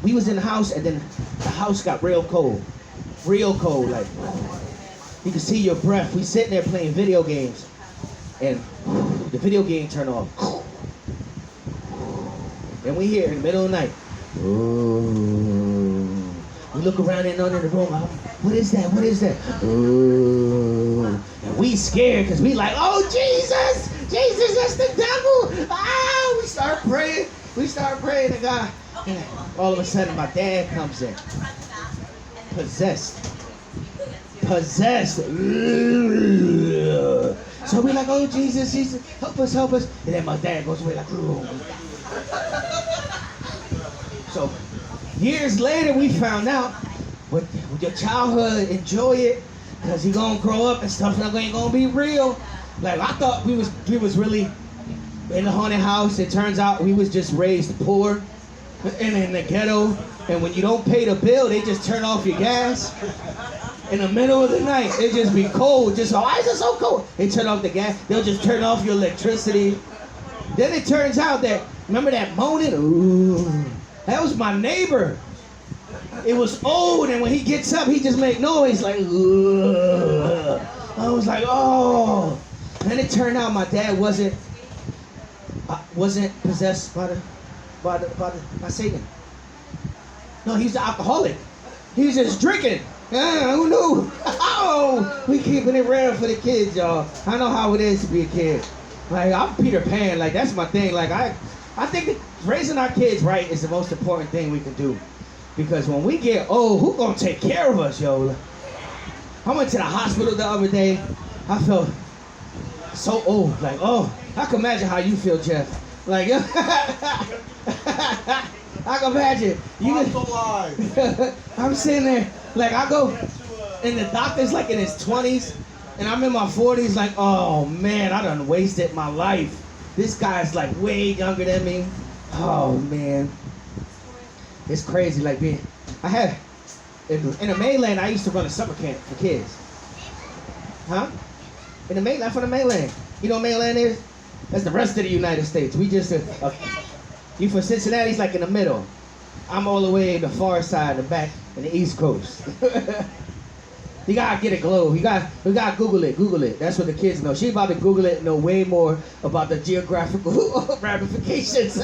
we was in the house, and then the house got real cold. Real cold, like, you can see your breath. We sitting there playing video games, and the video game turned off. And we hear in the middle of the night, ooh. We look around and under the room, what is that? What is that? Ooh. And we scared because we like, oh, Jesus! Jesus, that's the devil! Ah! We start praying. We start praying to God. And all of a sudden, my dad comes in. Possessed. Possessed. So we like, oh, Jesus, Jesus, help us, help us. And then my dad goes away like, ooh. So years later, we found out, with your childhood, enjoy it, because he gonna grow up and stuff ain't gonna be real. Like, I thought we was really in the haunted house. It turns out we was just raised poor and in the ghetto. And when you don't pay the bill, they just turn off your gas. In the middle of the night, it just be cold. Just, why is it so cold? They turn off the gas. They'll just turn off your electricity. Then it turns out that, remember that moaning? Ooh, that was my neighbor. It was old, and when he gets up, he just make noise like, ugh. I was like, oh. And then it turned out my dad wasn't possessed by Satan. No, he's the alcoholic. He was just drinking. Who knew? Oh, we keeping it real for the kids, y'all. I know how it is to be a kid. Like, I'm Peter Pan. Like, that's my thing. Like, I think that raising our kids right is the most important thing we can do. Because when we get old, who gonna take care of us, yo? I went to the hospital the other day. I felt so old. Like, oh, I can imagine how you feel, Jeff. Like, I can imagine. I'm sitting there, like, I go, and the doctor's like in his 20s, and I'm in my 40s, like, oh man, I done wasted my life. This guy's like way younger than me. Oh man. It's crazy, like being, I had, in the mainland, I used to run a summer camp for kids. Huh? In the mainland, from the mainland. You know what mainland is? That's the rest of the United States. We just, you from Cincinnati, it's like in the middle. I'm all the way in the far side, the back, in the East Coast. You gotta get a globe. We gotta Google it. Google it. That's what the kids know. She about to Google it and know way more about the geographical ramifications.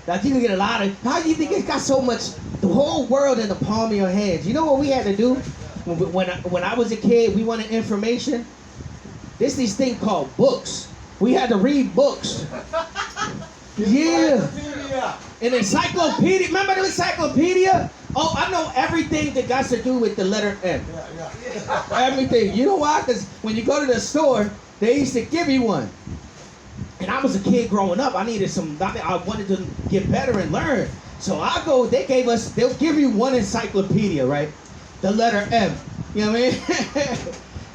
Like, you can get a lot of, how do you think it got so much, the whole world in the palm of your hands? You know what we had to do? When I was a kid, we wanted information. There's this thing called books. We had to read books. Yeah. An encyclopedia. Remember the encyclopedia? Oh, I know everything that got to do with the letter M. Yeah. Everything. You know why? Because when you go to the store, they used to give you one. And I was a kid growing up. I needed I wanted to get better and learn. So I go, they'll give you one encyclopedia, right? The letter M. You know what I mean?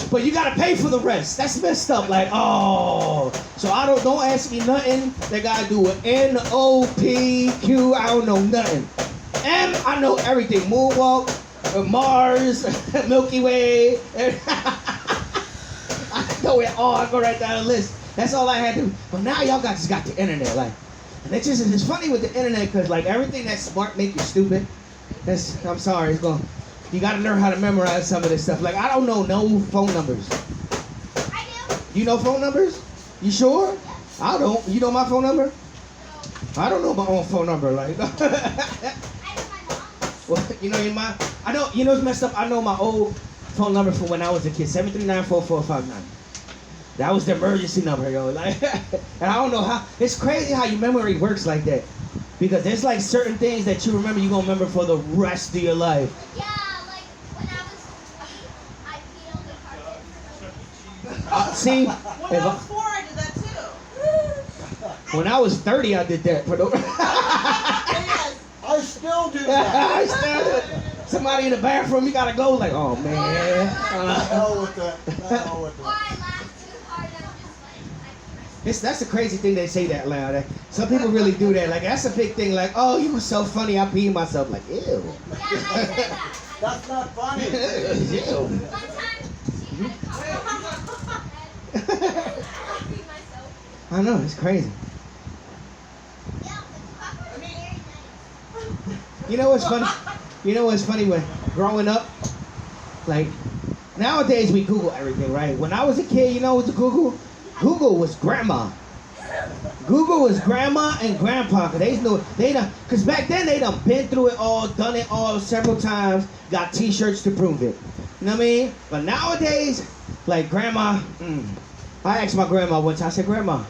But you gotta pay for the rest. That's messed up. Like, oh. So don't ask me nothing. They gotta do an NOPQ. I don't know nothing. M, I know everything. Moonwalk, Mars, Milky Way. I know it all. I go right down the list. That's all I had to do. But now y'all just got the internet, like, and it's funny with the internet, because like everything that's smart make you stupid. I'm sorry, you gotta learn how to memorize some of this stuff. Like, I don't know no phone numbers. I do. You know phone numbers? You sure? Yes. I don't. You know my phone number? I don't know my own phone number. Like, I know my mom's. well, you know you know what's messed up? I know my old phone number from when I was a kid. 739-4459. That was the emergency number, yo. Like, and I don't know how. It's crazy how your memory works like that, because there's like certain things that you remember, you're gonna remember for the rest of your life. Yeah, like when I was 8, I peed on the carpet. See, When I was 4, I did that too. when I was 30, I did that. Yes. I still do that. I still do it. Somebody in the bathroom, you gotta go. Like, oh man. Hell with that. Hell with Or that. I laughed too hard and I'm just like, That's a crazy thing they say that loud. Some people really do that. Like, that's a big thing. Like, oh, you were so funny, I peed myself. Like, ew. yeah, I said that. That's not funny. Ew. One time, she had I peed myself. I know, it's crazy. Yeah, the Paco was very nice. You know what's funny? You know what's funny when growing up, like nowadays we Google everything, right? When I was a kid, you know what was Google? Google was grandma. Google was grandma and grandpa, cause cause back then they done been through it all, done it all several times, got t-shirts to prove it. You know what I mean? But nowadays, like grandma, I asked my grandma one time, I said, Grandma,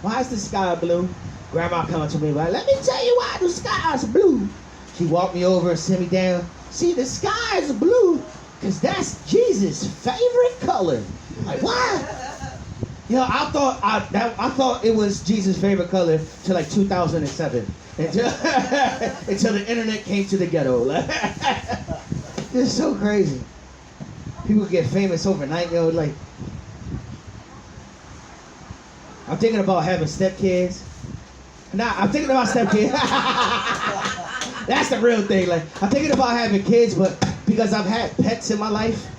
why is the sky blue? Grandma coming to me like, let me tell you why the sky is blue. She walked me over and sit me down. See, the sky is blue, cause that's Jesus' favorite color. Like, what? You know, I thought it was Jesus' favorite color till like 2007, until the internet came to the ghetto. It's so crazy. People get famous overnight, you know. Like, I'm thinking about having stepkids. Nah, I'm thinking about stepkids. That's the real thing. Like, I'm thinking about having kids, but because I've had pets in my life.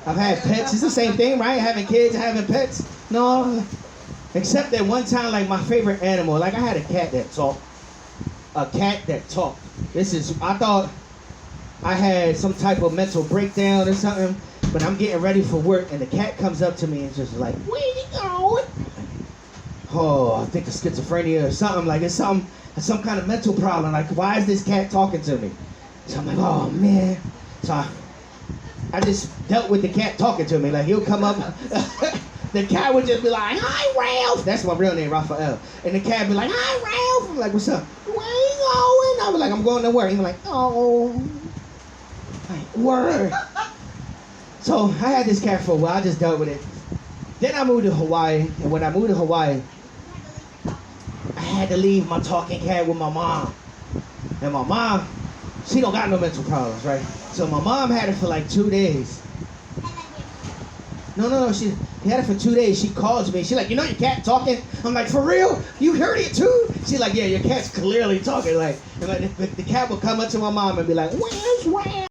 I've had pets. It's the same thing, right? Having kids and having pets. No. Except that one time, like my favorite animal, like I had a cat that talked. A cat that talked. I thought I had some type of mental breakdown or something, but I'm getting ready for work and the cat comes up to me and just like, where you going? Oh, I think it's schizophrenia or something. Like it's some kind of mental problem. Like, why is this cat talking to me? So I'm like, oh man. So I just dealt with the cat talking to me. Like, he'll come up, the cat would just be like, hi, Ralph. That's my real name, Raphael. And the cat would be like, hi, Ralph. I'm like, what's up? Where you going? I was like, I'm going to work. He was like, oh, like, word. So I had this cat for a while. I just dealt with it. Then I moved to Hawaii. And when I moved to Hawaii, I had to leave my talking cat with my mom. And my mom, she don't got no mental problems, right? So my mom had it for like 2 days. No, she had it for 2 days. She calls me. She's like, you know your cat talking? I'm like, for real? You heard it too? She's like, yeah, your cat's clearly talking. Like, and like the cat would come up to my mom and be like, where's Ralph?